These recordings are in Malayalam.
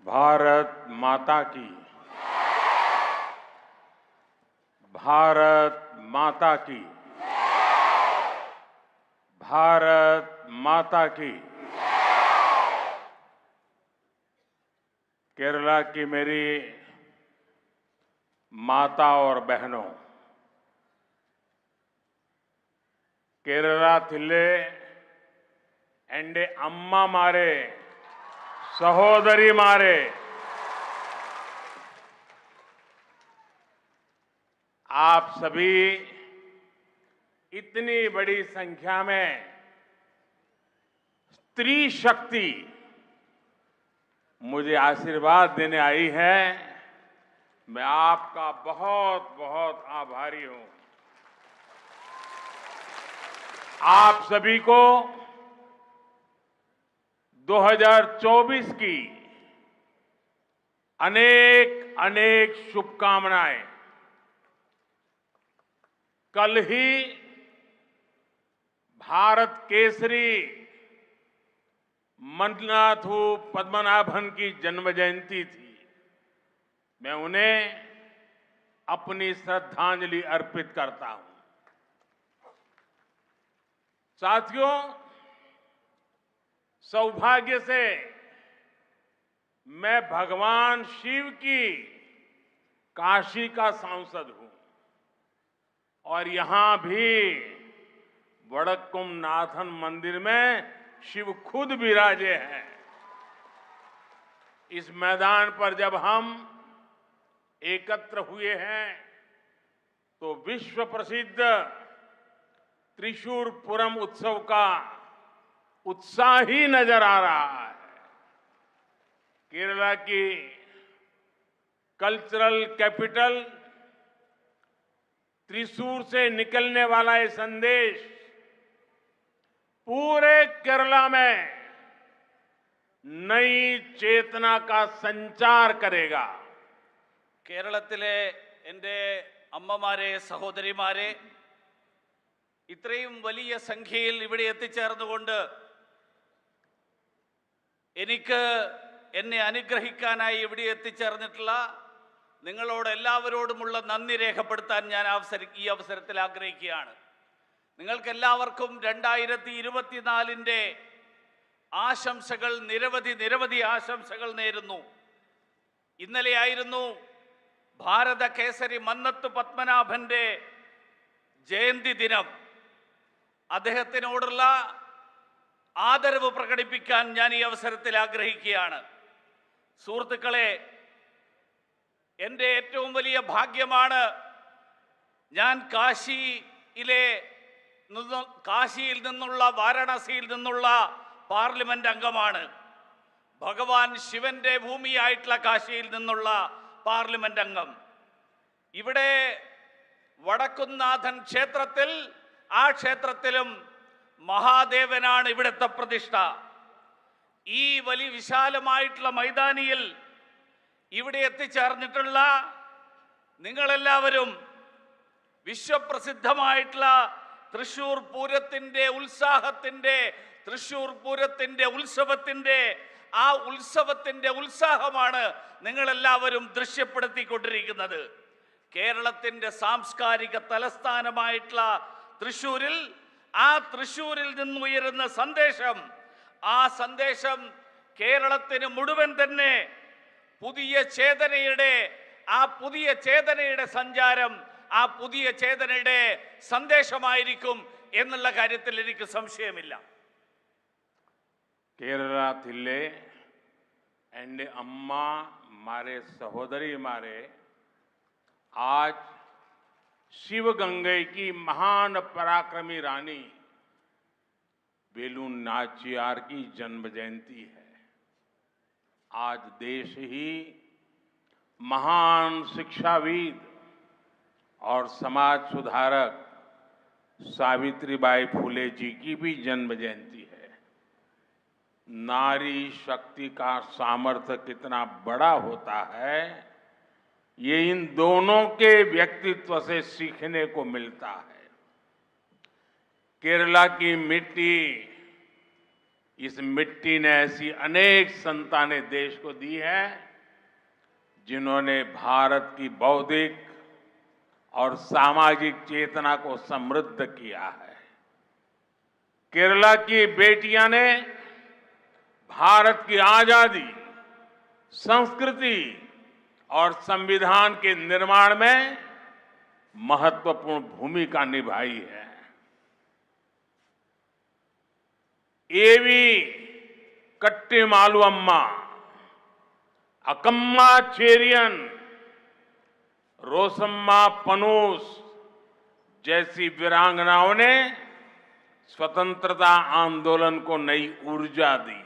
भारत माता की। भारत माता की। भारत माता की। केरला की मेरी माता और बहनों, केरला थिल्ले एंडे अम्मा मारे सहोदरी मारे, आप सभी इतनी बड़ी संख्या में स्त्री शक्ति मुझे आशीर्वाद देने आई है। मैं आपका बहुत बहुत आभारी हूं। आप सभी को 2024 की अनेक अनेक शुभकामनाएं। कल ही भारत केसरी मन्नाथू पद्मनाभन की जन्म जयंती थी। मैं उन्हें अपनी श्रद्धांजलि अर्पित करता हूं। साथियों, सौभाग्य से मैं भगवान शिव की काशी का सांसद हूं और यहां भी वडक्कुम नाथन मंदिर में शिव खुद विराजे हैं। इस मैदान पर जब हम एकत्र हुए हैं तो विश्व प्रसिद्ध त्रिशूरपुरम उत्सव का उत्साह ही नजर आ रहा है। केरला की कल्चरल कैपिटल त्रिशूर से निकलने वाला ये संदेश पूरे केरला में नई चेतना का संचार करेगा। കേരളത്തിലെ എൻ്റെ അമ്മമാരെ, സഹോദരിമാരെ, ഇത്രയും വലിയ സംഖ്യയിൽ ഇവിടെ എത്തിച്ചേർന്നുകൊണ്ട് എനിക്ക് എന്നെ അനുഗ്രഹിക്കാനായി ഇവിടെ എത്തിച്ചേർന്നിട്ടുള്ള നിങ്ങളോട് എല്ലാവരോടുമുള്ള നന്ദി രേഖപ്പെടുത്താൻ ഞാൻ ഈ അവസരത്തിൽ ആഗ്രഹിക്കുകയാണ്. നിങ്ങൾക്കെല്ലാവർക്കും 2024 ആശംസകൾ, നിരവധി ആശംസകൾ നേരുന്നു. ഇന്നലെയായിരുന്നു ഭാരത കേസരി മന്നത്ത് പത്മനാഭന്റെ ജയന്തി ദിനം. അദ്ദേഹത്തിനോടുള്ള ആദരവ് പ്രകടിപ്പിക്കാൻ ഞാൻ ഈ അവസരത്തിൽ ആഗ്രഹിക്കുകയാണ്. സുഹൃത്തുക്കളെ, എൻ്റെ ഏറ്റവും വലിയ ഭാഗ്യമാണ് ഞാൻ കാശിയിൽ നിന്നുള്ള, വാരണാസിയിൽ നിന്നുള്ള പാർലമെന്റ് അംഗമാണ്. ഭഗവാൻ ശിവന്റെ ഭൂമിയായിട്ടുള്ള കാശിയിൽ നിന്നുള്ള പാർലമെന്റ് അംഗം. ഇവിടെ വടക്കുംനാഥൻ ക്ഷേത്രത്തിൽ, ആ ക്ഷേത്രത്തിലും മഹാദേവനാണ് ഇവിടുത്തെ പ്രതിഷ്ഠ. ഈ വലിയ വിശാലമായിട്ടുള്ള മൈതാനിയിൽ ഇവിടെ എത്തിച്ചേർന്നിട്ടുള്ള നിങ്ങളെല്ലാവരും വിശ്വപ്രസിദ്ധമായിട്ടുള്ള തൃശൂർ പൂരത്തിന്റെ ഉത്സാഹത്തിന്റെ, തൃശൂർ പൂരത്തിന്റെ ഉത്സവത്തിന്റെ, ആ ഉത്സവത്തിന്റെ ഉത്സാഹമാണ് നിങ്ങളെല്ലാവരും ദൃശ്യപ്പെടുത്തിക്കൊണ്ടിരിക്കുന്നത്. കേരളത്തിന്റെ സാംസ്കാരിക തലസ്ഥാനമായിട്ടുള്ള തൃശൂരിൽ, ആ തൃശൂരിൽ നിന്നുയരുന്ന സന്ദേശം, ആ സന്ദേശം കേരളത്തിന് മുഴുവൻ തന്നെ പുതിയ ചേതനയുടെ സഞ്ചാരം, ആ പുതിയ ചേതനയുടെ സന്ദേശമായിരിക്കും എന്നുള്ള കാര്യത്തിൽ എനിക്ക് സംശയമില്ല. केरला थिल्ले एंड अम्मा मारे सहोदरी मारे, आज शिवगंगई की महान पराक्रमी रानी वेलु नाचियार की जन्म जयंती है। आज देश ही महान शिक्षाविद और समाज सुधारक सावित्रीबाई फुले जी की भी जन्म जयंती है। नारी शक्ति का सामर्थ्य कितना बड़ा होता है, ये इन दोनों के व्यक्तित्व से सीखने को मिलता है। केरला की मिट्टी इस मिट्टी ने ऐसी अनेक संतानें देश को दी है जिन्होंने भारत की बौद्धिक और सामाजिक चेतना को समृद्ध किया है। केरला की बेटियां ने भारत की आजादी, संस्कृति और संविधान के निर्माण में महत्वपूर्ण भूमिका निभाई है। एवी कट्टीमालु अम्मा, अकम्मा चेरियन, रोसम्मा पनूस जैसी वीरांगनाओं ने स्वतंत्रता आंदोलन को नई ऊर्जा दी।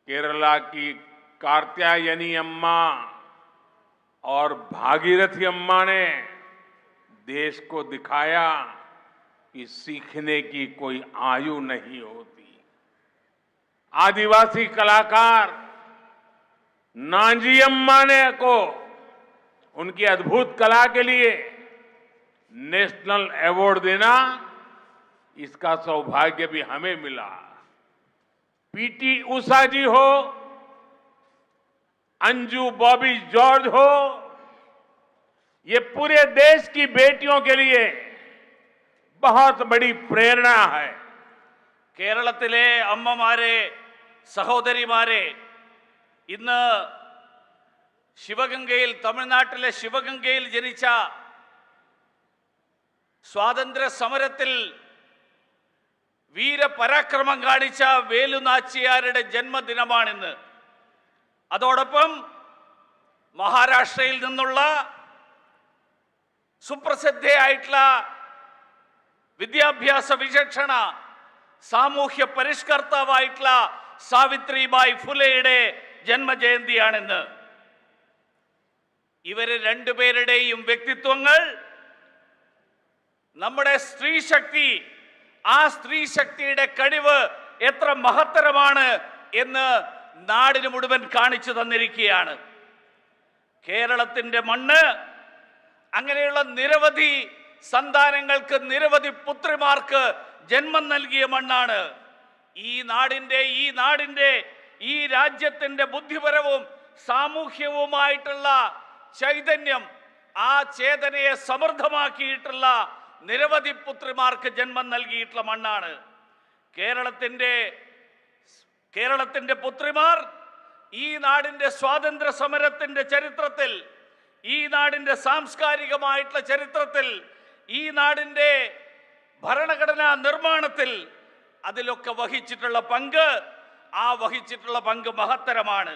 केरला की कात्यायनी अम्मा और भागीरथी अम्मा ने देश को दिखाया कि सीखने की कोई आयु नहीं होती। आदिवासी कलाकार नांजी अम्मा ने को उनकी अद्भुत कला के लिए नेशनल अवार्ड देना, इसका सौभाग्य भी हमें मिला। पीटी उषा जी हो, अंजू बॉबी जॉर्ज हो, ये पूरे देश की बेटियों के लिए बहुत बड़ी प्रेरणा है। കേരളത്തിലെ അമ്മമാരെ, സഹോദരിമാരെ, ഇന്ന് ശിവഗംഗയിൽ, തമിഴ്നാട്ടിലെ ശിവഗംഗയിൽ ജനിച്ച സ്വാതന്ത്ര്യ സമരത്തിൽ വീരപരാക്രമം കാണിച്ച വേലുനാച്ചിയാരുടെ ജന്മദിനമാണിന്ന്. അതോടൊപ്പം മഹാരാഷ്ട്രയിൽ നിന്നുള്ള സുപ്രസിദ്ധയായിട്ടുള്ള വിദ്യാഭ്യാസ വിചക്ഷണ, സാമൂഹ്യ പരിഷ്കർത്താവായിട്ടുള്ള സാവിത്രിബായി ഫുലെയുടെ ജന്മജയന്തിയാണിന്ന്. ഇവര് രണ്ടുപേരുടെയും വ്യക്തിത്വങ്ങൾ നമ്മുടെ സ്ത്രീശക്തി, ആ സ്ത്രീശക്തിയുടെ കഴിവ് എത്ര മഹത്തരമാണ് എന്ന് നാടിന് മുഴുവൻ കാണിച്ചു തന്നിരിക്കുകയാണ്. കേരളത്തിന്റെ മണ്ണ് അങ്ങനെയുള്ള നിരവധി സന്താനങ്ങൾക്ക്, നിരവധി പുത്രിമാർക്ക് ജന്മം നൽകിയ മണ്ണാണ്. ഈ രാജ്യത്തിന്റെ ബുദ്ധിപരവും സാമൂഹ്യവുമായിട്ടുള്ള ചൈതന്യം, ആ ചേതനയെ സമൃദ്ധമാക്കിയിട്ടുള്ള നിരവധി പുത്രിമാർക്ക് ജന്മം നൽകിയിട്ടുള്ള മണ്ണാണ് കേരളത്തിന്റെ പുത്രിമാർ. ഈ നാടിന്റെ സ്വാതന്ത്ര്യ സമരത്തിന്റെ ചരിത്രത്തിൽ, ഈ നാടിന്റെ സാംസ്കാരികമായിട്ടുള്ള ചരിത്രത്തിൽ, ഈ നാടിന്റെ ഭരണഘടനാ നിർമ്മാണത്തിൽ അതിലൊക്കെ വഹിച്ചിട്ടുള്ള പങ്ക് മഹത്തരമാണ്.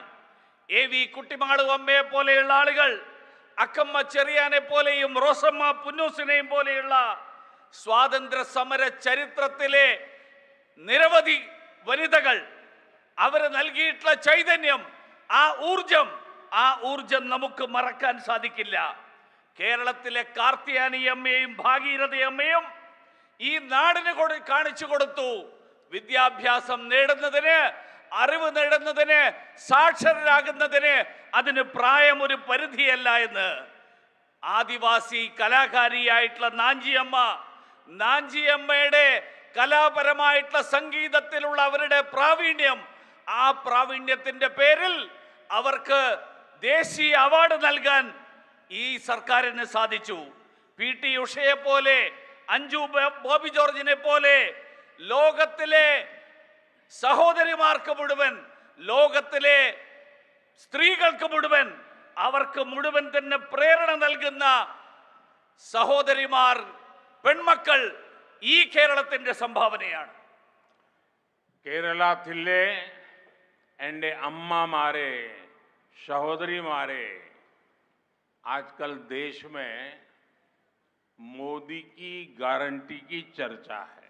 എ.വി. കുട്ടിമാളു അമ്മയെ പോലെയുള്ള ആളുകൾ, അക്കമ്മ ചെറിയാനെ പോലെയും റോസമ്മ പുന്നൂസിനെയും പോലെയുള്ള സ്വാതന്ത്ര്യ സമര ചരിത്രത്തിലെ നിരവധി വനിതകൾ, അവർ നൽകിയിട്ടുള്ള ചൈതന്യം, ആ ഊർജം നമുക്ക് മറക്കാൻ സാധിക്കില്ല. കേരളത്തിലെ കാർത്യായനി അമ്മയും ഭാഗീരഥി അമ്മയും ഈ നാടിന് കാണിച്ചു കൊടുത്തു, വിദ്യാഭ്യാസം നേടുന്നതിന്, അറിവ് നേടുന്നതിന്, സാക്ഷരരാകുന്നതിന് അതിന് പ്രായം ഒരു പരിധിയല്ല എന്ന്. ആദിവാസി കലാകാരിയായിട്ടുള്ള നാഞ്ചിയമ്മയുടെ കലാപരമായിട്ടുള്ള സംഗീതത്തിലുള്ള അവരുടെ പ്രാവീണ്യം, ആ പ്രാവീണ്യത്തിന്റെ പേരിൽ അവർക്ക് ദേശീയ അവാർഡ് നൽകാൻ ഈ സർക്കാരിന് സാധിച്ചു. പി.ടി. ഉഷയെ പോലെ, അഞ്ജു ബോബി ജോർജിനെ പോലെ ലോകത്തിലെ സഹോദരിമാർക്ക് മുഴുവൻ, ലോകത്തിലെ സ്ത്രീകൾക്ക് മുഴുവൻ, അവർക്ക് മുഴുവൻ തന്നെ പ്രേരണ നൽകുന്ന സഹോദരിമാർ, പെൺമക്കൾ ഈ കേരളത്തിന്റെ സംഭാവനയാണ്. കേരളത്തിലെ എൻ്റെ അമ്മമാരെ, സഹോദരിമാരെ, आजकल देश में मोदी की गारंटी की चर्चा है,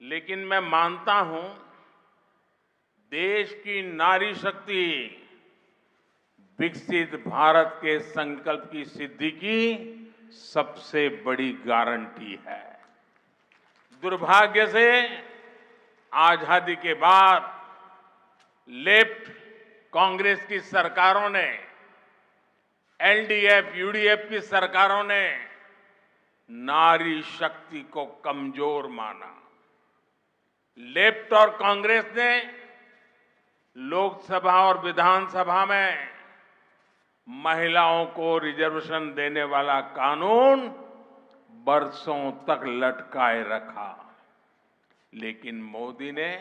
लेकिन मैं मानता हूं देश की नारी शक्ति विकसित भारत के संकल्प की सिद्धि की सबसे बड़ी गारंटी है। दुर्भाग्य से आजादी के बाद लेफ्ट कांग्रेस की सरकारों ने, एलडीएफ, यूडीएफ की सरकारों ने नारी शक्ति को कमजोर माना, लेफ्ट और कांग्रेस ने लोकसभा और विधानसभा में महिलाओं को रिजर्वेशन देने वाला कानून बरसों तक लटकाए रखा, लेकिन मोदी ने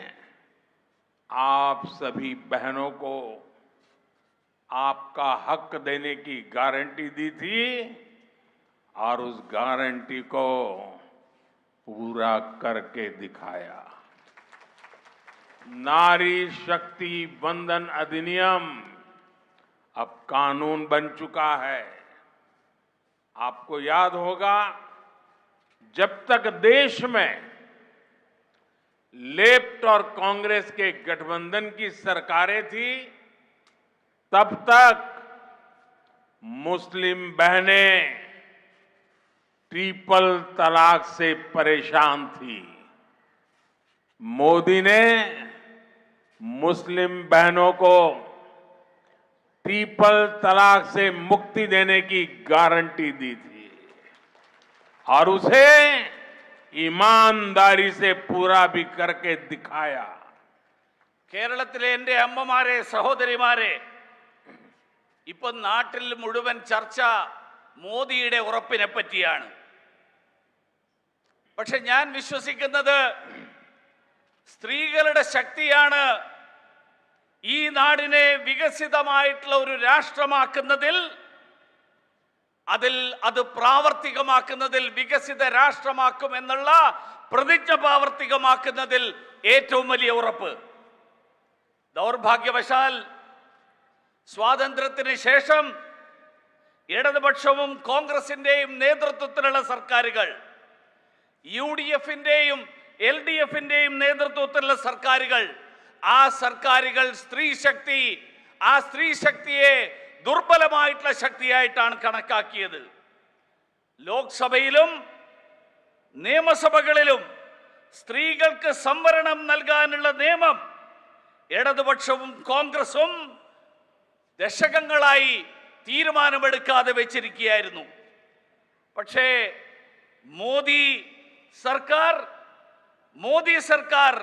आप सभी बहनों को आपका हक देने की गारंटी दी थी और उस गारंटी को पूरा करके दिखाया। नारी शक्ति वंदन अधिनियम अब कानून बन चुका है। आपको याद होगा, जब तक देश में लेफ्ट और कांग्रेस के गठबंधन की सरकारें थी, तब तक मुस्लिम बहनें ट्रिपल तलाक से परेशान थी। मोदी ने मुस्लिम बहनों को ट्रिपल तलाक से मुक्ति देने की गारंटी दी थी और उसे ईमानदारी से पूरा भी करके दिखाया। കേരളത്തിലെ എൻ്റെ അമ്മമാരെ, സഹോദരിമാരെ, ഇപ്പൊ നാട്ടിൽ മുഴുവൻ ചർച്ച മോദിയുടെ ഉറപ്പിനെ പറ്റിയാണ്. പക്ഷെ ഞാൻ വിശ്വസിക്കുന്നത് സ്ത്രീകളുടെ ശക്തിയാണ് ഈ നാടിനെ വികസിതമായിട്ടുള്ള ഒരു രാഷ്ട്രമാക്കുന്നതിൽ, അത് പ്രാവർത്തികമാക്കുന്നതിൽ, വികസിത രാഷ്ട്രമാക്കുമെന്നുള്ള പ്രതിജ്ഞ പ്രാവർത്തികമാക്കുന്നതിൽ ഏറ്റവും വലിയ ഉറപ്പ്. ദൗർഭാഗ്യവശാൽ സ്വാതന്ത്ര്യത്തിന് ശേഷം ഇടതുപക്ഷവും കോൺഗ്രസിന്റെയും നേതൃത്വത്തിലുള്ള സർക്കാരുകൾ, UDFന്റെയും LDFന്റെയും നേതൃത്വത്തിലുള്ള സർക്കാരുകൾ, ആ സർക്കാരുകൾ ആ സ്ത്രീ ശക്തിയെ ദുർബലമായിട്ടുള്ള ശക്തിയായിട്ടാണ് കണക്കാക്കിയത്. ലോക്സഭയിലും നിയമസഭകളിലും സ്ത്രീകൾക്ക് സംവരണം നൽകാനുള്ള നിയമം ഇടതുപക്ഷവും കോൺഗ്രസും ദശകങ്ങളായി തീരുമാനമെടുക്കാതെ വെച്ചിരിക്കുകയായിരുന്നു. പക്ഷേ മോദി സർക്കാർ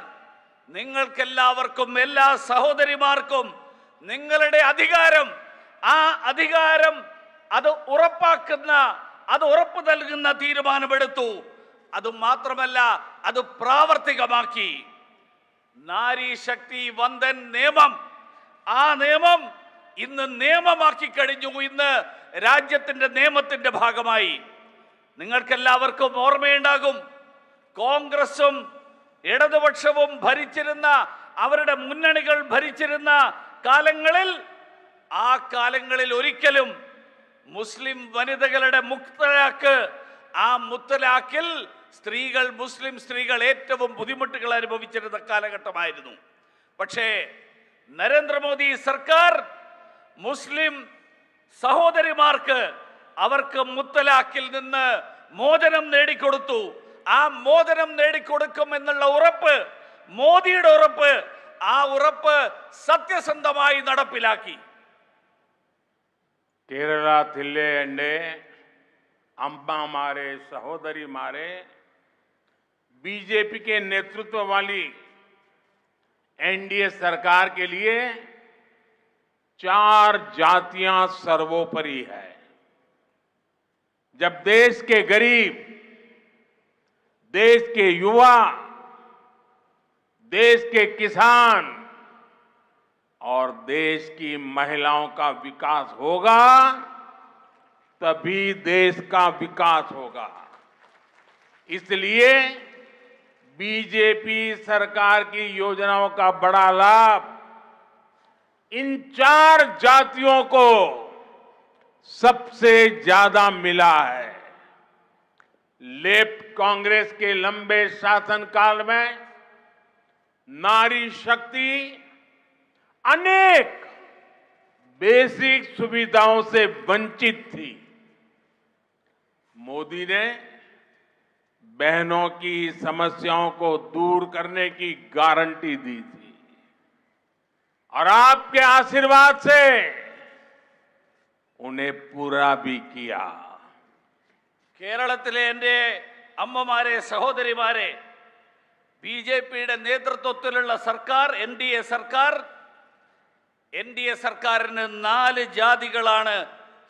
നിങ്ങൾക്കെല്ലാവർക്കും, എല്ലാ സഹോദരിമാർക്കും നിങ്ങളുടെ അധികാരം, ആ അധികാരം അത് ഉറപ്പ് നൽകുന്ന തീരുമാനമെടുത്തു. അതുമാത്രമല്ല, അത് പ്രാവർത്തികമാക്കി. നാരി ശക്തി വന്ദൻ നിയമം, ആ നിയമം ഇന്ന് നിയമമാക്കി കഴിഞ്ഞു. ഇന്ന് രാജ്യത്തിന്റെ നിയമത്തിന്റെ ഭാഗമായി. നിങ്ങൾക്കെല്ലാവർക്കും ഓർമ്മയുണ്ടാകും, കോൺഗ്രസും ഇടതുപക്ഷവും ഭരിച്ചിരുന്ന, അവരുടെ മുന്നണികൾ ഭരിച്ചിരുന്ന കാലങ്ങളിൽ, ആ കാലങ്ങളിൽ ഒരിക്കലും മുസ്ലിം വനിതകളുടെ ആ മുത്തലാഖിൽ മുസ്ലിം സ്ത്രീകൾ ഏറ്റവും ബുദ്ധിമുട്ടുകൾ അനുഭവിച്ചിരുന്ന കാലഘട്ടമായിരുന്നു. പക്ഷേ നരേന്ദ്രമോദി സർക്കാർ മുസ്ലിം സഹോദരിമാർക്ക് അവർക്ക് മുത്തലാഖിൽ നിന്ന് മോചനം നേടിക്കൊടുത്തു. ആ മോചനം നേടിക്കൊടുക്കും എന്നുള്ള ഉറപ്പ്, മോദിയുടെ ഉറപ്പ്, ആ ഉറപ്പ് സത്യസന്ധമായി നടപ്പിലാക്കി. കേരള ജില്ലേ എൻ്റെ अम्मामारे, सहोदरी मारे, बीजेपी के नेतृत्व वाली एनडीए सरकार के लिए 4 जातियां सर्वोपरि है। जब देश के गरीब, देश के युवा, देश के किसान और देश की महिलाओं का विकास होगा, तभी देश का विकास होगा। इसलिए बीजेपी सरकार की योजनाओं का बड़ा लाभ इन 4 जातियों को सबसे ज्यादा मिला है। लेफ्ट कांग्रेस के लंबे शासनकाल में नारी शक्ति अनेक बेसिक सुविधाओं से वंचित थी। मोदी ने बहनों की समस्याओं को दूर करने की गारंटी दी थी और आपके आशीर्वाद से उन्हें पूरा भी किया। കേരളത്തിലെ എൻ്റെ അമ്മമാരെ, സഹോദരിമാരെ, ബിജെപിയുടെ നേതൃത്വത്തിലുള്ള സർക്കാർ എൻ ഡി എ സർക്കാരിന് 4 ജാതികളാണ്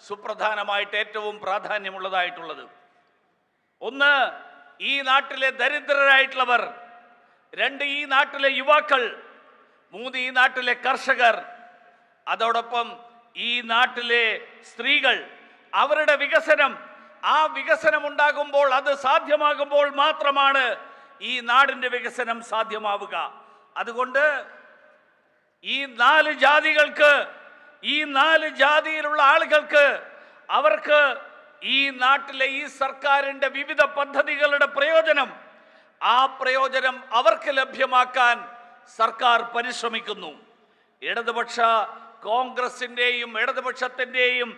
സുപ്രധാനമായിട്ട് ഏറ്റവും പ്രാധാന്യമുള്ളതായിട്ടുള്ളത്. ഒന്ന്, ഈ നാട്ടിലെ ദരിദ്രരായിട്ടുള്ളവർ. 2, ഈ നാട്ടിലെ യുവാക്കൾ. 3, ഈ നാട്ടിലെ കർഷകർ. അതോടൊപ്പം ഈ നാട്ടിലെ സ്ത്രീകൾ. അവരുടെ വികസനം, ആ വികസനം ഉണ്ടാകുമ്പോൾ, അത് സാധ്യമാകുമ്പോൾ മാത്രമാണ് ഈ നാടിന്റെ വികസനം സാധ്യമാവുക. അതുകൊണ്ട് ഈ 4 ജാതികൾക്ക്, ഈ 4 ജാതിയിലുള്ള ആളുകൾക്ക്, അവർക്ക് ഈ നാട്ടിലെ ഈ സർക്കാരിന്റെ വിവിധ പദ്ധതികളുടെ പ്രയോജനം, ആ പ്രയോജനം അവർക്ക് ലഭ്യമാക്കാൻ സർക്കാർ പരിശ്രമിക്കുന്നു. ഇടതുപക്ഷ കോൺഗ്രസിന്റെയും ഇടതുപക്ഷത്തിന്റെയും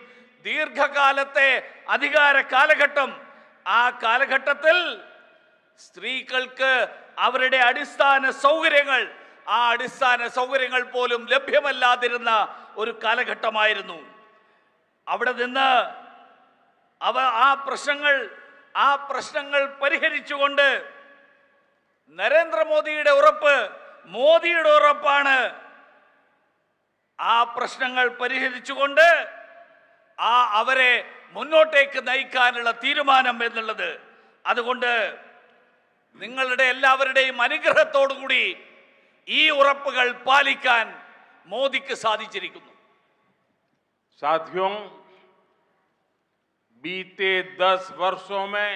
ദീർഘകാലത്തെ അധികാര കാലഘട്ടം, ആ കാലഘട്ടത്തിൽ സ്ത്രീകൾക്ക് അവരുടെ അടിസ്ഥാന സൗകര്യങ്ങൾ, ആ അടിസ്ഥാന സൗകര്യങ്ങൾ പോലും ലഭ്യമല്ലാതിരുന്ന ഒരു കാലഘട്ടമായിരുന്നു. അവിടെ നിന്ന് ആ പ്രശ്നങ്ങൾ പരിഹരിച്ചുകൊണ്ട് നരേന്ദ്രമോദിയുടെ ഉറപ്പ്, മോദിയുടെ ഉറപ്പാണ് ആ പ്രശ്നങ്ങൾ പരിഹരിച്ചുകൊണ്ട് അവരെ മുന്നോട്ടേക്ക് നയിക്കാനുള്ള തീരുമാനം എന്നുള്ളത്. അതുകൊണ്ട് നിങ്ങളുടെ എല്ലാവരുടെയും അനുഗ്രഹത്തോടുകൂടി ഈ ഉറപ്പുകൾ പാലിക്കാൻ മോദിക്ക് സാധിച്ചിരിക്കുന്നു. साथियों, बीते 10 वर्षों में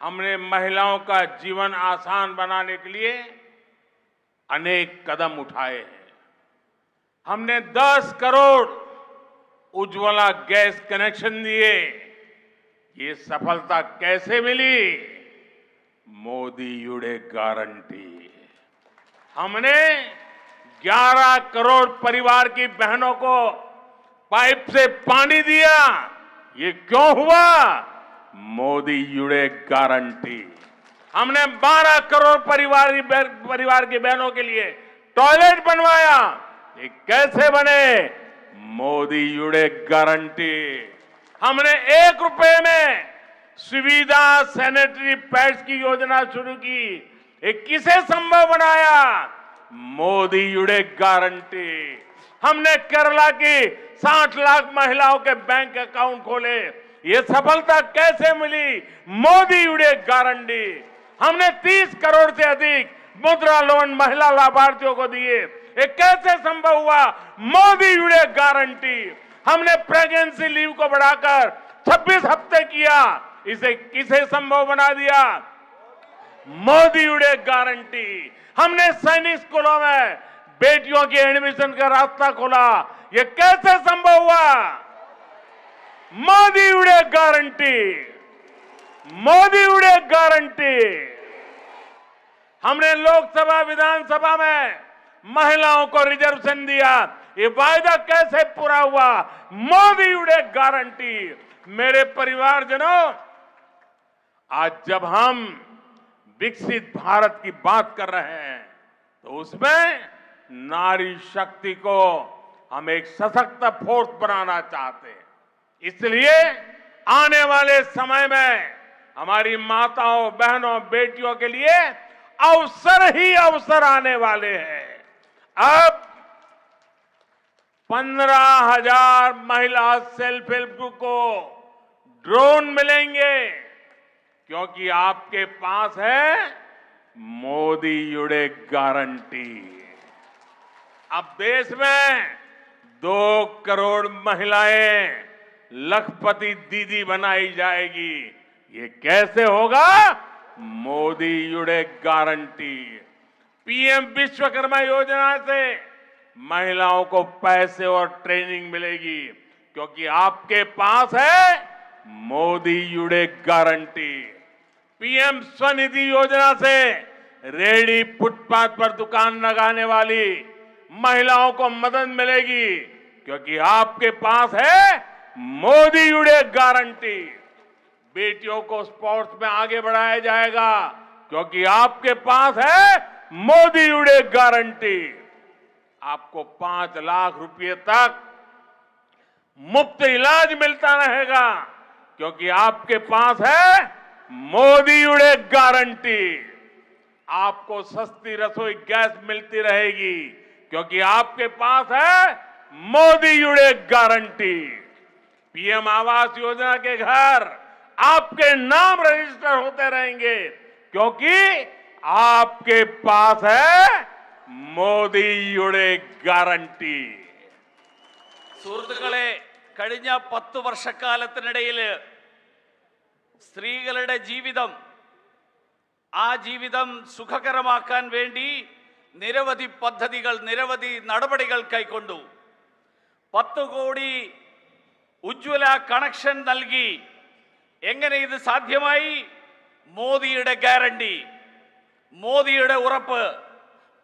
हमने महिलाओं का जीवन आसान बनाने के लिए अनेक कदम उठाए हैं. हमने 10 करोड़ उज्ज्वला गैस कनेक्शन दिए. ये सफलता कैसे मिली? मोदी युडे गारंटी. हमने 11 करोड़ परिवार की बहनों को पाइप से पानी दिया. ये क्यों हुआ? मोदी युडे गारंटी. हमने 12 करोड़ परिवार की बहनों के लिए टॉयलेट बनवाया. ये कैसे बने? मोदी युडे गारंटी. हमने 1 रुपए में सुविधा सैनिटरी पैड्स की योजना शुरू की. ये किसे संभव बनाया? मोदी युडे गारंटी. हमने केरला की 60 लाख महिलाओं के बैंक अकाउंट खोले. ये सफलता कैसे मिली? मोदी युडे गारंटी. हमने 30 करोड़ से अधिक मुद्रा लोन महिला लाभार्थियों को दिए. ये कैसे संभव हुआ? मोदी युडे गारंटी. हमने प्रेगनेंसी लीव को बढ़ाकर 26 हफ्ते किया. इसे किसे संभव बना दिया? मोदी युडे गारंटी. हमने सैनिक स्कूलों में बेटियों की एडमिशन का रास्ता खोला. ये कैसे संभव हुआ? मोदी युडे गारंटी. मोदी युडे गारंटी. हमने लोकसभा विधानसभा में महिलाओं को रिजर्वेशन दिया. ये वायदा कैसे पूरा हुआ? मोदी युडे गारंटी. मेरे परिवारजनों, आज जब हम विकसित भारत की बात कर रहे हैं तो उसमें नारी शक्ति को हम एक सशक्त फोर्स बनाना चाहते हैं. इसलिए आने वाले समय में हमारी माताओं, बहनों, बेटियों के लिए अवसर ही अवसर आने वाले हैं. अब 15,000 महिला सेल्फ हेल्प ग्रुप को ड्रोन मिलेंगे क्योंकि आपके पास है मोदी युडे गारंटी. अब देश में 2 करोड़ महिलाएं लखपति दीदी बनाई जाएगी. ये कैसे होगा? मोदी युडे गारंटी. पीएम विश्वकर्मा योजना से महिलाओं को पैसे और ट्रेनिंग मिलेगी क्योंकि आपके पास है मोदी युडे गारंटी. पीएम स्वनिधि योजना से रेहड़ी फुटपाथ पर दुकान लगाने वाली महिलाओं को मदद मिलेगी क्योंकि आपके पास है मोदी युडे गारंटी. बेटियों को स्पोर्ट्स में आगे बढ़ाया जाएगा क्योंकि आपके पास है मोदी युडे गारंटी. आपको 5 लाख रुपए तक मुफ्त इलाज मिलता रहेगा क्योंकि आपके पास है मोदी युडे गारंटी. आपको सस्ती रसोई गैस मिलती रहेगी, क्योंकि आपके पास है मोदी युड़े गारंटी। पीएम आवास योजना के घर आपके नाम रजिस्टर होते रहेंगे, क्योंकि आपके पास है മോദി യുടെ ഗ്യാരണ്ടി. സുഹൃത്തുക്കളെ, കഴിഞ്ഞ 10 വർഷക്കാലത്തിനിടയിൽ സ്ത്രീകളുടെ ജീവിതം സുഖകരമാക്കാൻ വേണ്ടി നിരവധി പദ്ധതികൾ, നിരവധി നടപടികൾ കൈക്കൊണ്ടു. 10 കോടി ഉജ്ജ്വല കണക്ഷൻ നൽകി. എങ്ങനെ ഇത് സാധ്യമായി? മോദിയുടെ ഗ്യാരണ്ടി, മോദിയുടെ ഉറപ്പ്.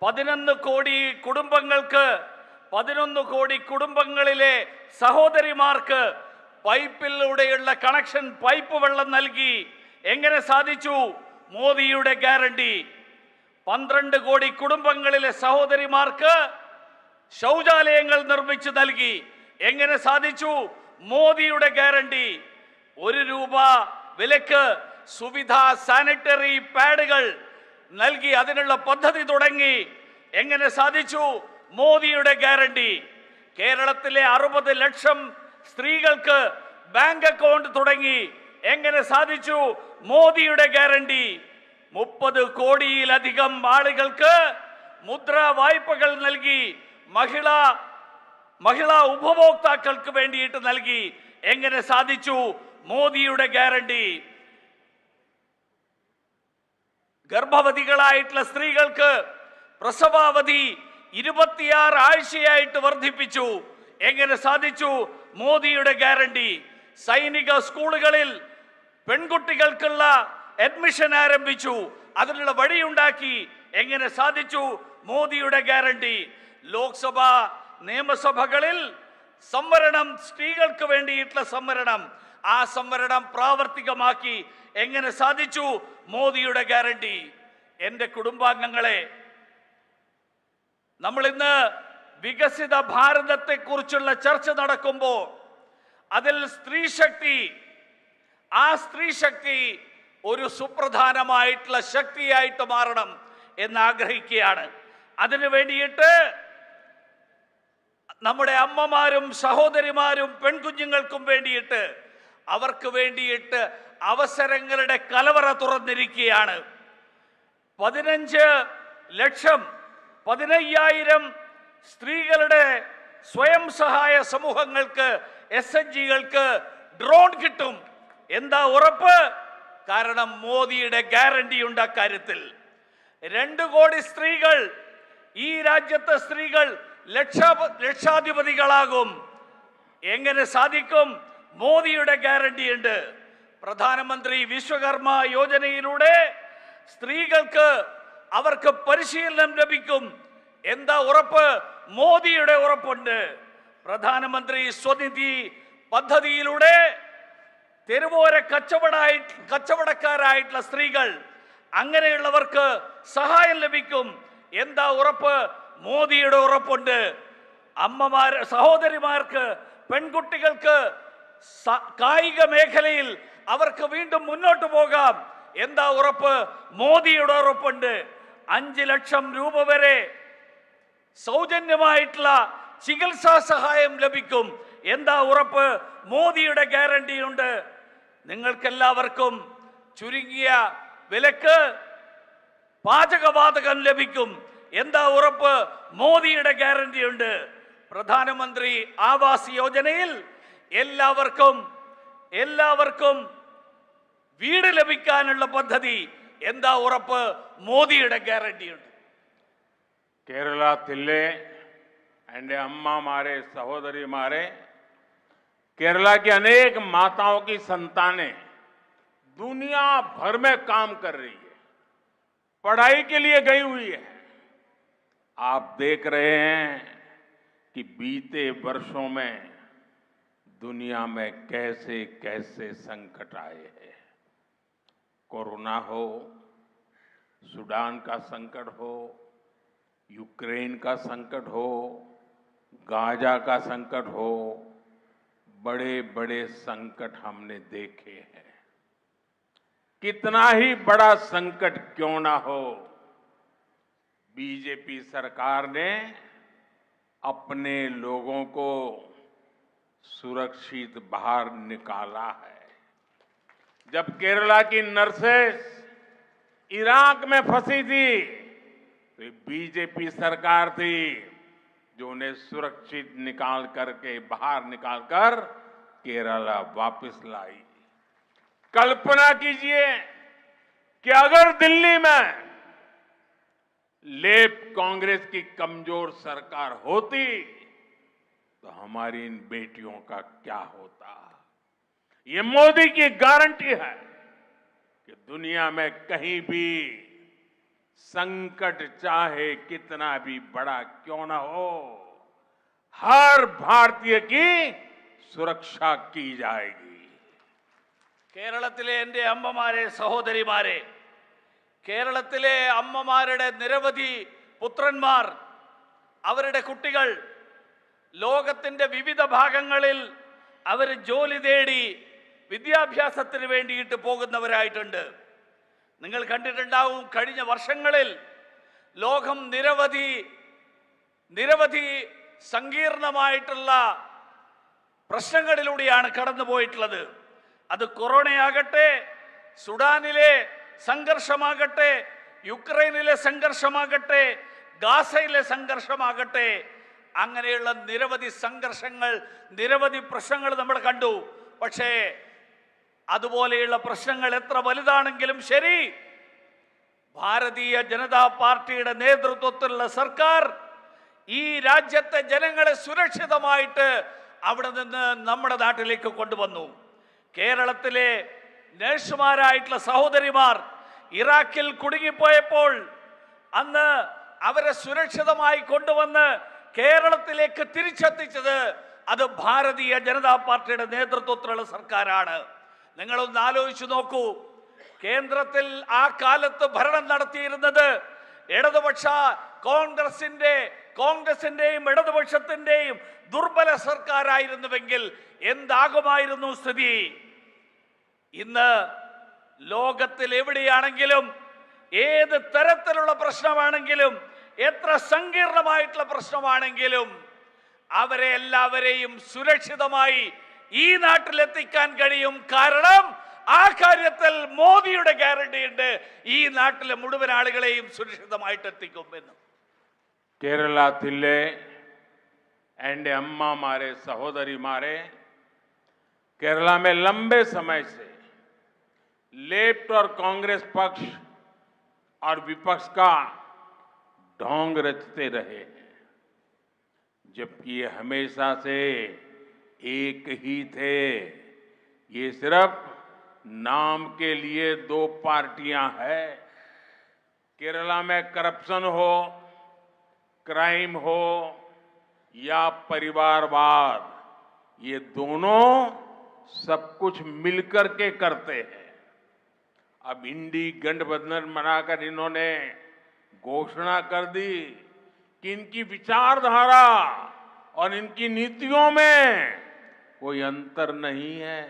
11 കോടി കുടുംബങ്ങൾക്ക്, 11 കോടി കുടുംബങ്ങളിലെ സഹോദരിമാർക്ക് പൈപ്പിലൂടെയുള്ള കണക്ഷൻ, പൈപ്പ് വെള്ളം നൽകി. എങ്ങനെ സാധിച്ചു? മോദിയുടെ ഗ്യാരണ്ടി. 12 കോടി കുടുംബങ്ങളിലെ സഹോദരിമാർക്ക് ശൗചാലയങ്ങൾ നിർമ്മിച്ചു നൽകി. എങ്ങനെ സാധിച്ചു? മോദിയുടെ ഗ്യാരണ്ടി. 1 രൂപ വിലക്ക് സുവിധ സാനിറ്ററി പാഡുകൾ നൽകി അതിനുള്ള പദ്ധതി തുടങ്ങി. എങ്ങനെ സാധിച്ചു? മോദിയുടെ ഗ്യാരണ്ടി. കേരളത്തിലെ 60 ലക്ഷം സ്ത്രീകൾക്ക് ബാങ്ക് അക്കൗണ്ട് തുടങ്ങി. എങ്ങനെ സാധിച്ചു? മോദിയുടെ ഗ്യാരണ്ടി. 30 കോടിയിലധികം ആളുകൾക്ക് മുദ്രാ വായ്പകൾ നൽകി. മഹിളാ ഉപഭോക്താക്കൾക്ക് വേണ്ടിയിട്ട് നൽകി. എങ്ങനെ സാധിച്ചു? മോദിയുടെ ഗ്യാരണ്ടി. ഗർഭവതികളായിട്ടുള്ള സ്ത്രീകൾക്ക് പ്രസവാവധി 26 ആഴ്ചയായിട്ട് വർദ്ധിപ്പിച്ചു. എങ്ങനെ സാധിച്ചു? മോദിയുടെ ഗ്യാരണ്ടി. സൈനിക സ്കൂളുകളിൽ പെൺകുട്ടികൾക്കുള്ള അഡ്മിഷൻ ആരംഭിച്ചു, അതിനുള്ള വഴിയുണ്ടാക്കി. എങ്ങനെ സാധിച്ചു? മോദിയുടെ ഗ്യാരണ്ടി. ലോക്സഭ നിയമസഭകളിൽ സംവരണം, സ്ത്രീകൾക്ക് വേണ്ടിയിട്ടുള്ള സംവരണം, ആ സംവരണം പ്രാവർത്തികമാക്കി. എങ്ങനെ സാധിച്ചു? മോദിയുടെ ഗ്യാരണ്ടി. എൻ്റെ കുടുംബാംഗങ്ങളെ, നമ്മൾ ഇന്ന് വികസിത ഭാരതത്തെക്കുറിച്ചുള്ള ചർച്ച നടക്കുമ്പോൾ അതിൽ ആ സ്ത്രീ ശക്തി ഒരു സുപ്രധാനമായിട്ടുള്ള ശക്തിയായിട്ട് മാറണം എന്ന് ആഗ്രഹിക്കുകയാണ്. അതിനു വേണ്ടിയിട്ട് നമ്മുടെ അമ്മമാരും സഹോദരിമാരും പെൺകുഞ്ഞുങ്ങൾക്കും വേണ്ടിയിട്ട്, അവർക്ക് വേണ്ടിയിട്ട് അവസരങ്ങളുടെ കലവറ തുറന്നിരിക്കുകയാണ്. 15,000 സ്ത്രീകളുടെ സ്വയം സഹായ സമൂഹങ്ങൾക്ക്, SHGകൾക്ക് ഡ്രോൺ കിട്ടും. എന്താ ഉറപ്പ്? കാരണം മോദിയുടെ ഗ്യാരണ്ടി ഉണ്ട് അക്കാര്യത്തിൽ. 2 കോടി സ്ത്രീകൾ, ഈ രാജ്യത്തെ സ്ത്രീകൾ ലക്ഷാധിപതികളാകും. എങ്ങനെ സാധിക്കും? മോദിയുടെ ഗ്യാരണ്ടി ഉണ്ട്. പ്രധാനമന്ത്രി വിശ്വകർമ്മ യോജനയിലൂടെ സ്ത്രീകൾക്ക് അവർക്ക് പരിശീലനം ലഭിക്കും. എന്താ ഉറപ്പ്? മോദിയുടെ ഉറപ്പുണ്ട്. പ്രധാനമന്ത്രി സ്വനിധി പദ്ധതിയിലൂടെ തെരുവോര കച്ചവടക്കാരായിട്ടുള്ള സ്ത്രീകൾ, അങ്ങനെയുള്ളവർക്ക് സഹായം ലഭിക്കും. എന്താ ഉറപ്പ്? മോദിയുടെ ഉറപ്പുണ്ട്. സഹോദരിമാർക്ക്, പെൺകുട്ടികൾക്ക് കായിക മേഖലയിൽ അവർക്ക് വീണ്ടും മുന്നോട്ട് പോകാം. എന്താ ഉറപ്പ്? മോദിയുടെ ഉറപ്പുണ്ട്. 5 ലക്ഷം രൂപ വരെ സൗജന്യമായിട്ടുള്ള ചികിത്സാ സഹായം ലഭിക്കും. എന്താ ഉറപ്പ്? മോദിയുടെ ഗ്യാരണ്ടി ഉണ്ട്. നിങ്ങൾക്കെല്ലാവർക്കും ചുരുങ്ങിയ വിലക്ക് പാചകവാതകം ലഭിക്കും. എന്താ ഉറപ്പ്? മോദിയുടെ ഗ്യാരണ്ടി ഉണ്ട്. പ്രധാനമന്ത്രി ആവാസ് യോജനയിൽ എല്ലാവർക്കും വീട് ലഭിക്കാനുള്ള പദ്ധതി. എന്താ ഉറപ്പ്? മോദിയുടെ ഗ്യാരണ്ടി ഉണ്ട്. കേരളത്തിലെ എൻ്റെ അമ്മമാരെ, സഹോദരിമാരെ, केरला की अनेक माताओं की संतानें दुनिया भर में काम कर रही है, पढ़ाई के लिए गई हुई है. आप देख रहे हैं कि बीते वर्षों में दुनिया में कैसे कैसे संकट आए हैं. कोरोना हो, सूडान का संकट हो, यूक्रेन का संकट हो, गाजा का संकट हो, बड़े बड़े संकट हमने देखे हैं. कितना ही बड़ा संकट क्यों ना हो, बीजेपी सरकार ने अपने लोगों को सुरक्षित बाहर निकाला है। जब केरला की नर्सेस इराक में फंसी थी तो ये बीजेपी सरकार थी जो उन्हें सुरक्षित बाहर निकालकर केरला वापस लाई। कल्पना कीजिए कि अगर दिल्ली में लेफ्ट कांग्रेस की कमजोर सरकार होती तो हमारी इन बेटियों का क्या होता। ये मोदी की गारंटी है कि दुनिया में कहीं भी संकट चाहे कितना भी बड़ा क्यों ना हो, हर भारतीय की सुरक्षा की जाएगी। കേരളത്തിലെ എൻ്റെ അമ്മമാരെ സഹോദരിമാരെ, കേരളത്തിലെ അമ്മമാരുടെ നിരവധി പുത്രന്മാർ, അവരുടെ കുട്ടികൾ ലോകത്തിൻ്റെ വിവിധ ഭാഗങ്ങളിൽ അവർ ജോലി തേടി വിദ്യാഭ്യാസത്തിന് വേണ്ടിയിട്ട് പോകുന്നവരായിട്ടുണ്ട്. നിങ്ങൾ കണ്ടിട്ടുണ്ടാവും, കഴിഞ്ഞ വർഷങ്ങളിൽ ലോകം നിരവധി സങ്കീർണമായിട്ടുള്ള പ്രശ്നങ്ങളിലൂടെയാണ് കടന്നുപോയിട്ടുള്ളത്. അത് കൊറോണയാകട്ടെ, സുഡാനിലെ സംഘർഷമാകട്ടെ, യുക്രൈനിലെ സംഘർഷമാകട്ടെ, ഗാസയിലെ സംഘർഷമാകട്ടെ, അങ്ങനെയുള്ള നിരവധി സംഘർഷങ്ങൾ, നിരവധി പ്രശ്നങ്ങൾ നമ്മൾ കണ്ടു. പക്ഷേ അതുപോലെയുള്ള പ്രശ്നങ്ങൾ എത്ര വലുതാണെങ്കിലും ശരി, ഭാരതീയ ജനതാ പാർട്ടിയുടെ നേതൃത്വത്തിലുള്ള സർക്കാർ ഈ രാജ്യത്തെ ജനങ്ങളെ സുരക്ഷിതമായിട്ട് അവിടെ നിന്ന് നമ്മുടെ നാട്ടിലേക്ക് കൊണ്ടുവന്നു. കേരളത്തിലെ നഴ്സുമാരായിട്ടുള്ള സഹോദരിമാർ ഇറാഖിൽ കുടുങ്ങിപ്പോയപ്പോൾ അന്ന് അവരെ സുരക്ഷിതമായി കൊണ്ടുവന്ന് കേരളത്തിലേക്ക് തിരിച്ചെത്തിച്ചത് അത് ഭാരതീയ ജനതാ പാർട്ടിയുടെ നേതൃത്വത്തിലുള്ള സർക്കാരാണ്. നിങ്ങളൊന്ന് ആലോചിച്ചു നോക്കൂ, കേന്ദ്രത്തിൽ ആ കാലത്ത് ഭരണം നടത്തിയിരുന്നത് ഇടതുപക്ഷ കോൺഗ്രസിന്റെയും ഇടതുപക്ഷത്തിന്റെയും ദുർബല സർക്കാരായിരുന്നുവെങ്കിൽ എന്താകുമായിരുന്നു സ്ഥിതി? ഇന്ന് ലോകത്തിൽ എവിടെയാണെങ്കിലും, ഏത് തരത്തിലുള്ള പ്രശ്നമാണെങ്കിലും, എത്ര സങ്കീർണമായിട്ടുള്ള പ്രശ്നമാണെങ്കിലും അവരെ എല്ലാവരെയും സുരക്ഷിതമായി ഈ നാട്ടിലെത്തിക്കാൻ കഴിയും. കാരണം ആ കാര്യത്തിൽ മോദിയുടെ ഗ്യാരണ്ടി ഉണ്ട്, ഈ നാട്ടിലെ മുഴുവൻ ആളുകളെയും സുരക്ഷിതമായിട്ട് എത്തിക്കും എന്ന്. കേരളത്തിലെ എൻ്റെ അമ്മമാരെ സഹോദരിമാരെ, केरला में लंबे समय से लेफ्ट और कांग्रेस पक्ष और विपक्ष का ढोंग रचते रहे हैं, जबकि ये हमेशा से एक ही थे। ये सिर्फ नाम के लिए दो पार्टियां हैं। केरला में करप्शन हो, क्राइम हो या परिवारवाद, ये दोनों सब कुछ मिलकर के करते हैं। अब इंडी गठबंधन बनाकर इन्होंने घोषणा कर दी कि इनकी विचारधारा और इनकी नीतियों में कोई अंतर नहीं है।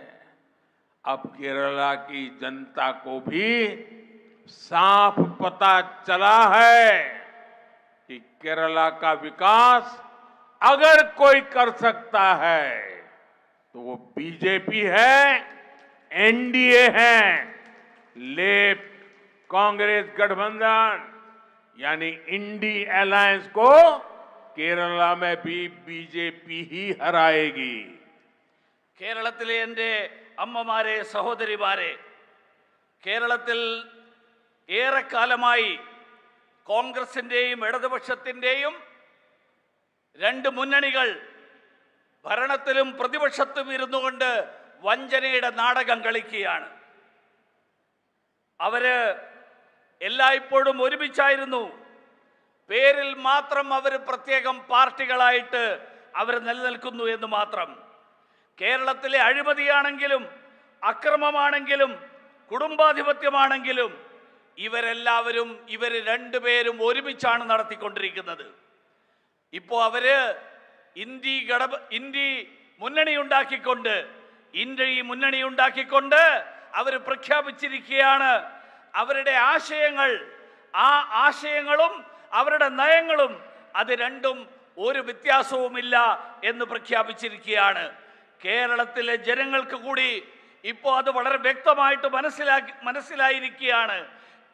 अब केरला की जनता को भी साफ पता चला है कि केरला का विकास अगर कोई कर सकता है तो वो बीजेपी है, एनडीए है। लेफ्ट कांग्रेस गठबंधन यानी इंडी अलायंस को केरला में भी बीजेपी ही हराएगी। കേരളത്തിലെ എൻ്റെ അമ്മമാരെ സഹോദരിമാരെ, കേരളത്തിൽ ഏറെക്കാലമായി കോൺഗ്രസിന്റെയും ഇടതുപക്ഷത്തിന്റെയും രണ്ട് മുന്നണികൾ ഭരണത്തിലും പ്രതിപക്ഷത്തും ഇരുന്നുകൊണ്ട് വഞ്ചനയുടെ നാടകം കളിക്കുകയാണ്. അവര് എല്ലായ്പ്പോഴും ഒരുമിച്ചായിരുന്നു. പേരിൽ മാത്രം അവർ പ്രത്യേകം പാർട്ടികളായിട്ട് അവർ നിലനിൽക്കുന്നു എന്ന് മാത്രം. കേരളത്തിലെ അഴിമതിയാണെങ്കിലും അക്രമമാണെങ്കിലും കുടുംബാധിപത്യമാണെങ്കിലും ഇവർ രണ്ടുപേരും ഒരുമിച്ചാണ് നടത്തിക്കൊണ്ടിരിക്കുന്നത്. ഇപ്പോൾ അവര് ഇന്ത്യ മുന്നണി ഉണ്ടാക്കിക്കൊണ്ട് അവർ പ്രഖ്യാപിച്ചിരിക്കുകയാണ് അവരുടെ ആശയങ്ങൾ. ആ ആശയങ്ങളും അവരുടെ നയങ്ങളും അത് രണ്ടും ഒരു വ്യത്യാസവുമില്ല എന്ന് പ്രഖ്യാപിച്ചിരിക്കുകയാണ്. കേരളത്തിലെ ജനങ്ങൾക്ക് കൂടി ഇപ്പോൾ അത് വളരെ വ്യക്തമായിട്ട് മനസ്സിലായിരിക്കുകയാണ്.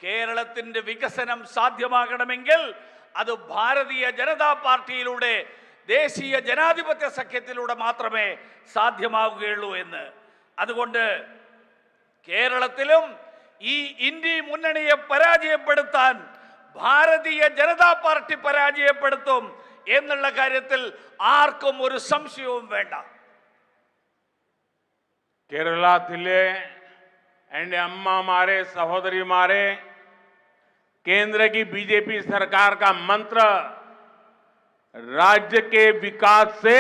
കേരളത്തിന്റെ വികസനം സാധ്യമാകണമെങ്കിൽ അത് ഭാരതീയ ജനതാ പാർട്ടിയിലൂടെ, ദേശീയ ജനാധിപത്യ സഖ്യത്തിലൂടെ മാത്രമേ സാധ്യമാവുകയുള്ളൂ എന്ന്. അതുകൊണ്ട് കേരളത്തിലും ഈ ഇന്ത്യ മുന്നണിയെ പരാജയപ്പെടുത്താൻ ഭാരതീയ ജനതാ പാർട്ടി പരാജയപ്പെടുത്തും എന്നുള്ള കാര്യത്തിൽ ആർക്കും ഒരു സംശയവും വേണ്ട. കേരളത്തിലെ എൻ്റെ അമ്മമാരെ, സഹോദരിമാരെ, केंद्र की बीजेपी सरकार का मंत्र राज्य के विकास से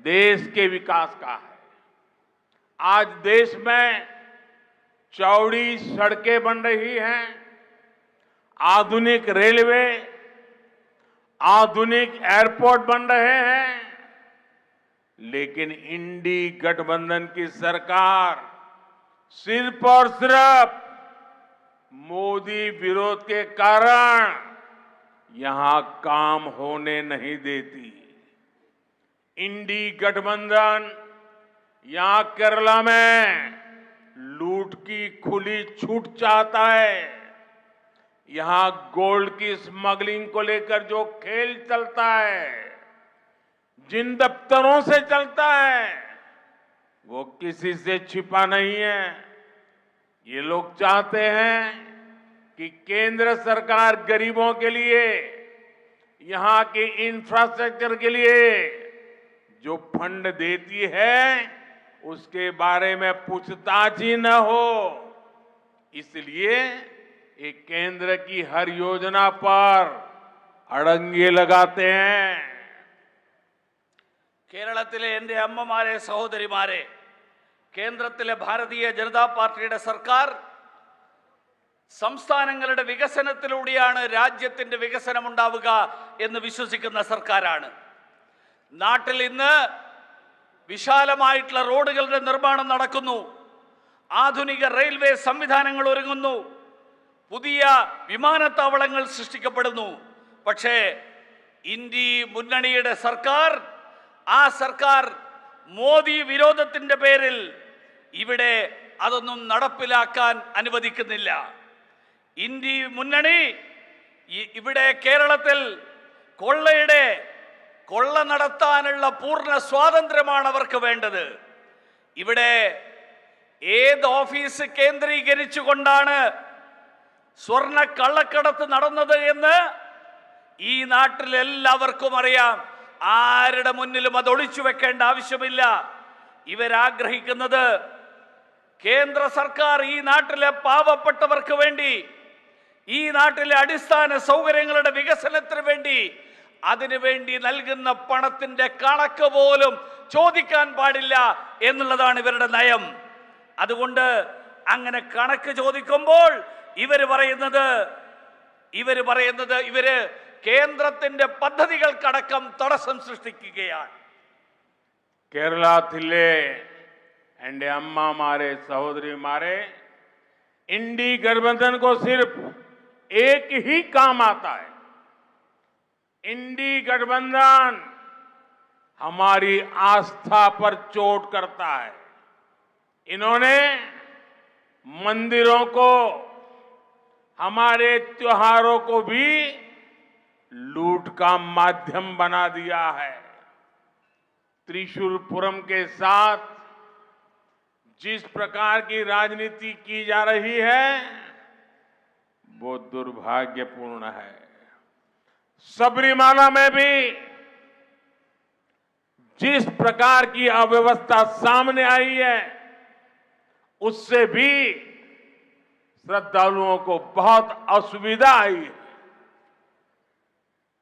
देश के विकास का है। आज देश में चौड़ी सड़कें बन रही हैं, आधुनिक रेलवे, आधुनिक एयरपोर्ट बन रहे हैं, लेकिन इंडी गठबंधन की सरकार सिर्फ और सिर्फ मोदी विरोध के कारण यहां काम होने नहीं देती। इंडी गठबंधन यहां केरला में लूट की खुली छूट चाहता है। यहां गोल्ड की स्मगलिंग को लेकर जो खेल चलता है, जिन दफ्तरों से चलता है, वो किसी से छिपा नहीं है। ये लोग चाहते हैं कि केंद्र सरकार गरीबों के लिए, यहां के इंफ्रास्ट्रक्चर के लिए जो फंड देती है उसके बारे में पूछताछ ही न हो। इसलिए ये केंद्र की हर योजना पर अड़ंगे लगाते हैं। കേരളത്തിലെ എൻ്റെ അമ്മമാരെ, സഹോദരിമാരെ, കേന്ദ്രത്തിലെ ഭാരതീയ ജനതാ പാർട്ടിയുടെ സർക്കാർ സംസ്ഥാനങ്ങളുടെ വികസനത്തിലൂടെയാണ് രാജ്യത്തിന്റെ വികസനം ഉണ്ടാവുക എന്ന് വിശ്വസിക്കുന്ന സർക്കാരാണ്. നാട്ടിൽ ഇന്ന് വിശാലമായിട്ടുള്ള റോഡുകളുടെ നിർമ്മാണം നടക്കുന്നു, ആധുനിക റെയിൽവേ സംവിധാനങ്ങൾ ഒരുങ്ങുന്നു, പുതിയ വിമാനത്താവളങ്ങൾ സൃഷ്ടിക്കപ്പെടുന്നു. പക്ഷേ ഇന്ത്യ മുന്നണിയുടെ സർക്കാർ, ആ സർക്കാർ മോദി വിരോധത്തിന്റെ പേരിൽ ഇവിടെ അതൊന്നും നടപ്പിലാക്കാൻ അനുവദിക്കുന്നില്ല. ഇന്ത്യ മുന്നണി ഇവിടെ കേരളത്തിൽ കൊള്ള നടത്താനുള്ള പൂർണ്ണ സ്വാതന്ത്ര്യമാണ് അവർക്ക് വേണ്ടത്. ഇവിടെ ഏത് ഓഫീസ് കേന്ദ്രീകരിച്ചുകൊണ്ടാണ് സ്വർണ്ണ കള്ളക്കടത്ത് നടന്നത് എന്ന് ഈ നാട്ടിൽ എല്ലാവർക്കും അറിയാം. ആരുടെ മുന്നിലും അത് ഒളിച്ചു വെക്കേണ്ട ആവശ്യമില്ല. ഇവരാഗ്രഹിക്കുന്നത് കേന്ദ്ര സർക്കാർ ഈ നാട്ടിലെ പാവപ്പെട്ടവർക്ക് വേണ്ടി, ഈ നാട്ടിലെ അടിസ്ഥാന സൗകര്യങ്ങളുടെ വികസനത്തിന് വേണ്ടി, അതിനുവേണ്ടി നൽകുന്ന പണത്തിന്റെ കണക്ക് പോലും ചോദിക്കാൻ പാടില്ല എന്നുള്ളതാണ് ഇവരുടെ നയം. അതുകൊണ്ട് അങ്ങനെ കണക്ക് ചോദിക്കുമ്പോൾ ഇവര് പറയുന്നത് ഇവര് കേന്ദ്രത്തിന്റെ പദ്ധതികൾക്കടക്കം തടസ്സം സൃഷ്ടിക്കുകയാണ്. കേരളത്തിലെ എൻ്റെ അമ്മമാരെ, സഹോദരിമാരെ, इंडी गठबंधन को सिर्फ एक ही काम आता है। इंडी गठबंधन हमारी आस्था पर चोट करता है। इन्होंने मंदिरों को, हमारे त्योहारों को भी लूट का माध्यम बना दिया है। त्रिशूलपुरम के साथ जिस प्रकार की राजनीति की जा रही है वो दुर्भाग्यपूर्ण है। सबरीमाला में भी जिस प्रकार की अव्यवस्था सामने आई है उससे भी श्रद्धालुओं को बहुत असुविधा आई है।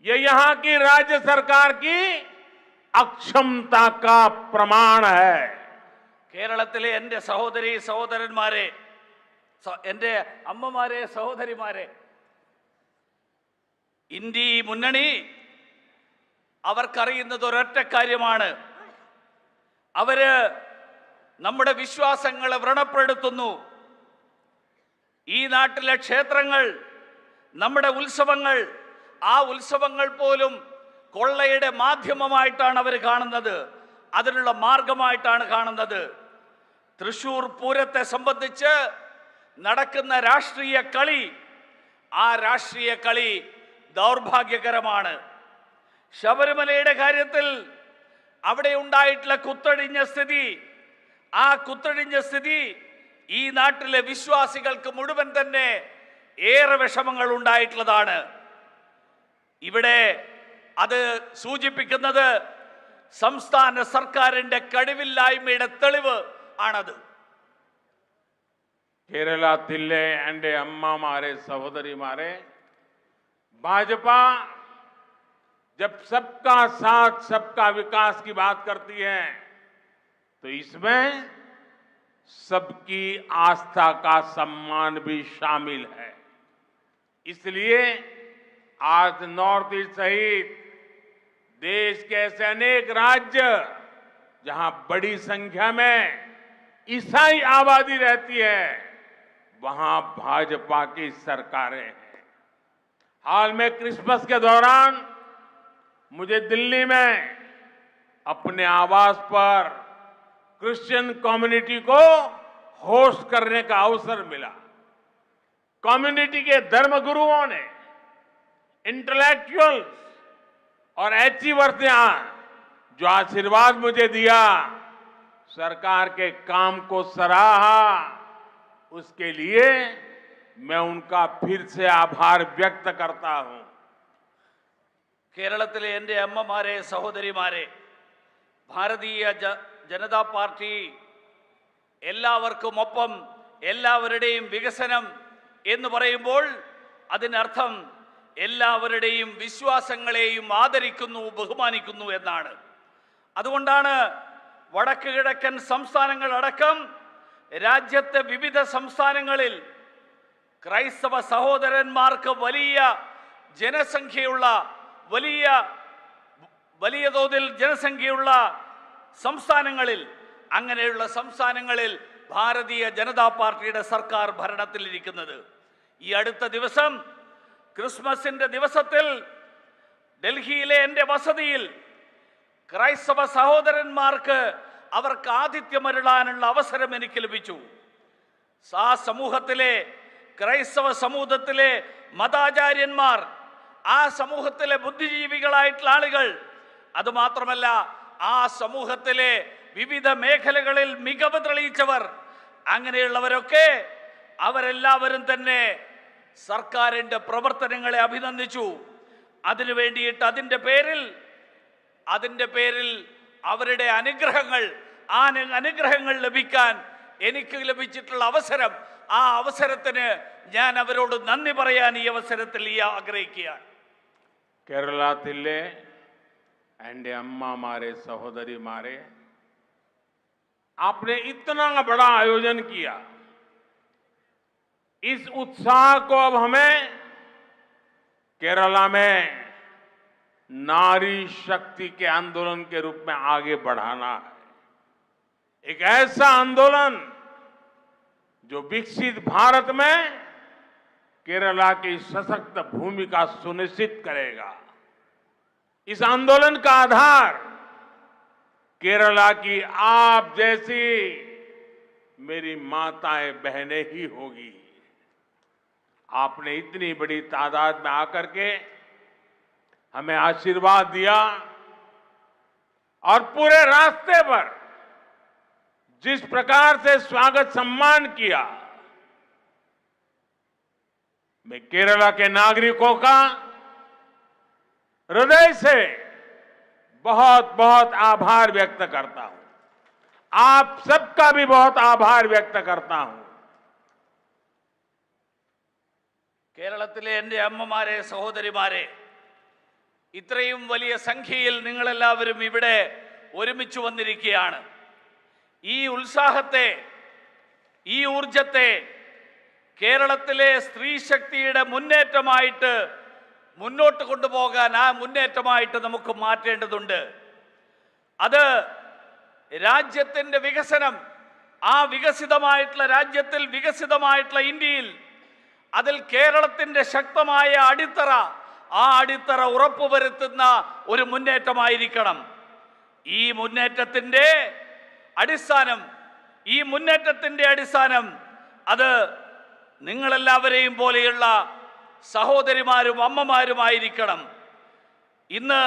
ये यहां की राज्य सरकार की अक्षमता का प्रमाण है। കേരളത്തിലെ എൻ്റെ സഹോദരി സഹോദരന്മാരെ, എൻ്റെ അമ്മമാരെ, സഹോദരിമാരെ, ഇന്ത്യ മുന്നണി അവർക്കറിയുന്നത് ഒരൊറ്റ കാര്യമാണ്. അവര് നമ്മുടെ വിശ്വാസങ്ങളെ വ്രണപ്പെടുത്തുന്നു. ഈ നാട്ടിലെ ക്ഷേത്രങ്ങൾ, നമ്മുടെ ഉത്സവങ്ങൾ, ആ ഉത്സവങ്ങൾ പോലും കൊള്ളയുടെ മാധ്യമമായിട്ടാണ് അവർ കാണുന്നത്, അതിനുള്ള മാർഗമായിട്ടാണ് കാണുന്നത്. തൃശൂർ പൂരത്തെ സംബന്ധിച്ച് നടക്കുന്ന രാഷ്ട്രീയ കളി, ആ രാഷ്ട്രീയ കളി ദൗർഭാഗ്യകരമാണ്. ശബരിമലയുടെ കാര്യത്തിൽ അവിടെ ഉണ്ടായിട്ടുള്ള കുത്തഴിഞ്ഞ സ്ഥിതി, ആ കുത്തഴിഞ്ഞ സ്ഥിതി ഈ നാട്ടിലെ വിശ്വാസികൾക്ക് മുഴുവൻ തന്നെ ഏറെ വിഷമങ്ങൾ ഉണ്ടായിട്ടുള്ളതാണ്. ഇവിടെ അത് സൂചിപ്പിക്കുന്നത് സംസ്ഥാന സർക്കാരിന്റെ കഴിവില്ലായ്മയുടെ തെളിവ് ആണത്. കേരളത്തിലെ എൻ്റെ അമ്മമാരെ സഹോദരിമാരെ, भाजपा जब सबका साथ सबका विकास की बात करती है तो इसमें सबकी आस्था का सम्मान भी शामिल है। इसलिए आज नॉर्थ ईस्ट सहित देश के ऐसे अनेक राज्य जहां बड़ी संख्या में ईसाई आबादी रहती है, वहां भाजपा की सरकारें हैं। हाल में क्रिसमस के दौरान मुझे दिल्ली में अपने आवास पर क्रिश्चियन कम्युनिटी को होस्ट करने का अवसर मिला। कम्युनिटी के धर्मगुरुओं ने, इंटेलेक्चुअल्स और अचीवर्स ने जो आशीर्वाद मुझे दिया, सरकार के काम को सराहा, उसके लिए मैं उनका फिर से आभार व्यक्त करता हूं। കേരളത്തിലെ എൻ്റെ അമ്മമാരെ സഹോദരിമാരെ, ഭാരതീയ ജനതാ പാർട്ടി എല്ലാവർക്കുമൊപ്പം എല്ലാവരുടെയും വികസനം എന്ന് പറയുമ്പോൾ അതിനർത്ഥം എല്ലാവരുടെയും വിശ്വാസങ്ങളെയും ആദരിക്കുന്നു, ബഹുമാനിക്കുന്നു എന്നാണ്. അതുകൊണ്ടാണ് വടക്ക് കിഴക്കൻ സംസ്ഥാനങ്ങളടക്കം രാജ്യത്തെ വിവിധ സംസ്ഥാനങ്ങളിൽ ക്രൈസ്തവ സഹോദരന്മാർക്ക് വലിയ ജനസംഖ്യയുള്ള, വലിയ തോതിൽ ജനസംഖ്യയുള്ള സംസ്ഥാനങ്ങളിൽ, അങ്ങനെയുള്ള സംസ്ഥാനങ്ങളിൽ ഭാരതീയ ജനതാ പാർട്ടിയുടെ സർക്കാർ ഭരണത്തിലിരിക്കുന്നത്. ഈ അടുത്ത ദിവസം ക്രിസ്മസിന്റെ ദിവസത്തിൽ ഡൽഹിയിലെ എൻ്റെ വസതിയിൽ ക്രൈസ്തവ സഹോദരന്മാർക്ക് അവർക്ക് ആതിഥ്യമരുളാനുള്ള അവസരം എനിക്ക് ലഭിച്ചു. ആ സമൂഹത്തിലെ ക്രൈസ്തവ സമൂഹത്തിലെ മതാചാര്യന്മാർ, ആ സമൂഹത്തിലെ ബുദ്ധിജീവികളായിട്ടുള്ള ആളുകൾ, അതുമാത്രമല്ല ആ സമൂഹത്തിലെ വിവിധ മേഖലകളിൽ മികവ് തെളിയിച്ചവർ, അങ്ങനെയുള്ളവരൊക്കെ അവരെല്ലാവരും തന്നെ സർക്കാരിൻ്റെ പ്രവർത്തനങ്ങളെ അഭിനന്ദിച്ചു. അതിനു വേണ്ടിയിട്ട് അതിൻ്റെ പേരിൽ അവരുടെ അനുഗ്രഹങ്ങൾ, ആ അനുഗ്രഹങ്ങൾ ലഭിക്കാൻ എനിക്ക് ലഭിച്ചിട്ടുള്ള അവസരം, ആ അവസരത്തിന് ഞാൻ അവരോട് നന്ദി പറയാൻ ഈ അവസരത്തിൽ ആഗ്രഹിക്കുകയാണ്. കേരളത്തിലെ എൻ്റെ അമ്മമാരെ സഹോദരിമാരെ, आपने इतना बड़ा आयोजन किया, इस उत्साह को अब हमें केरला में नारी शक्ति के आंदोलन के रूप में आगे बढ़ाना है। एक ऐसा आंदोलन जो विकसित भारत में केरला की सशक्त भूमिका सुनिश्चित करेगा। इस आंदोलन का आधार केरला की आप जैसी मेरी माताएं बहनें ही होगी। आपने इतनी बड़ी तादाद में आकर के हमें आशीर्वाद दिया और पूरे रास्ते पर जिस प्रकार से स्वागत सम्मान किया, मैं केरला के नागरिकों का हृदय से बहुत बहुत आभार व्यक्त करता हूं। आप सबका भी बहुत आभार व्यक्त करता हूं। കേരളത്തിലെ എൻ്റെ അമ്മമാരെ സഹോദരിമാരെ, ഇത്രയും വലിയ സംഖ്യയിൽ നിങ്ങളെല്ലാവരും ഇവിടെ ഒരുമിച്ച് വന്നിരിക്കുകയാണ്. ഈ ഉത്സാഹത്തെ, ഈ ഊർജത്തെ കേരളത്തിലെ സ്ത്രീ ശക്തിയുടെ മുന്നേറ്റമായിട്ട് മുന്നോട്ട് കൊണ്ടുപോകാൻ, ആ മുന്നേറ്റമായിട്ട് നമുക്ക് മാറ്റേണ്ടതുണ്ട്. അത് രാജ്യത്തിൻ്റെ വികസനം, ആ വികസിതമായിട്ടുള്ള രാജ്യത്തിൽ, വികസിതമായിട്ടുള്ള ഇന്ത്യയിൽ, അതിൽ കേരളത്തിൻ്റെ ശക്തമായ അടിത്തറ, ആ അടിത്തറ ഉറപ്പുവരുത്തുന്ന ഒരു മുന്നേറ്റമായിരിക്കണം. ഈ മുന്നേറ്റത്തിന്റെ അടിസ്ഥാനം അത് നിങ്ങളെല്ലാവരെയും പോലെയുള്ള സഹോദരിമാരും അമ്മമാരുമായിരിക്കണം. ഇന്ന്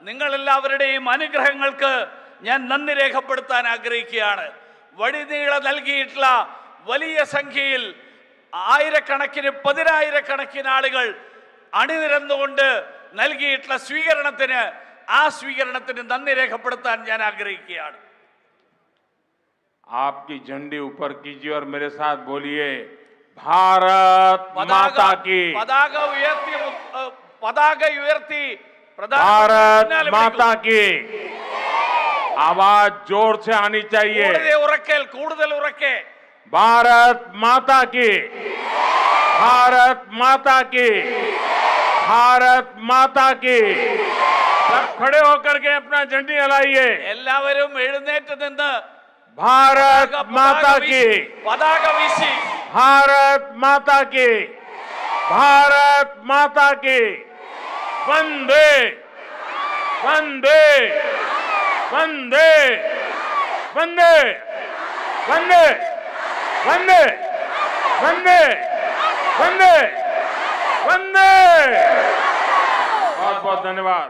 നിങ്ങളെല്ലാവരുടെയും അനുഗ്രഹങ്ങൾക്ക് ഞാൻ നന്ദി രേഖപ്പെടുത്താൻ ആഗ്രഹിക്കുകയാണ്. വഴിനീള നൽകിയിട്ടുള്ള വലിയ സംഖ്യയിൽ ആയിരക്കണക്കിന് പതിനായിരക്കണക്കിന് ആളുകൾ അണിനിരന്നുകൊണ്ട് നൽകിയിട്ടുള്ള സ്വീകരണത്തിന് നന്ദി രേഖപ്പെടുത്താൻ ഞാൻ ആഗ്രഹിക്കുകയാണ്. आपकी झंडी ऊपर कीजिए और मेरे साथ बोलिए, भारत माता की। പതാക ഉയർത്തി भारत माता की आवाज जोर से आनी चाहिए। കൂടുതൽ ഉറക്കെ भारत माता की, भारत माता की, भारत माता की। सब खड़े होकर के अपना झंडी हिलाइए। എല്ലാവരും എഴുന്നേറ്റ് നിന്ന് भारत माता की, പതാക വീശി भारत माता की, भारत माता की। वंदे वंदे वंदे वंदे वंदे वंदे वंदे वंदे वंदे। बहुत बहुत धन्यवाद।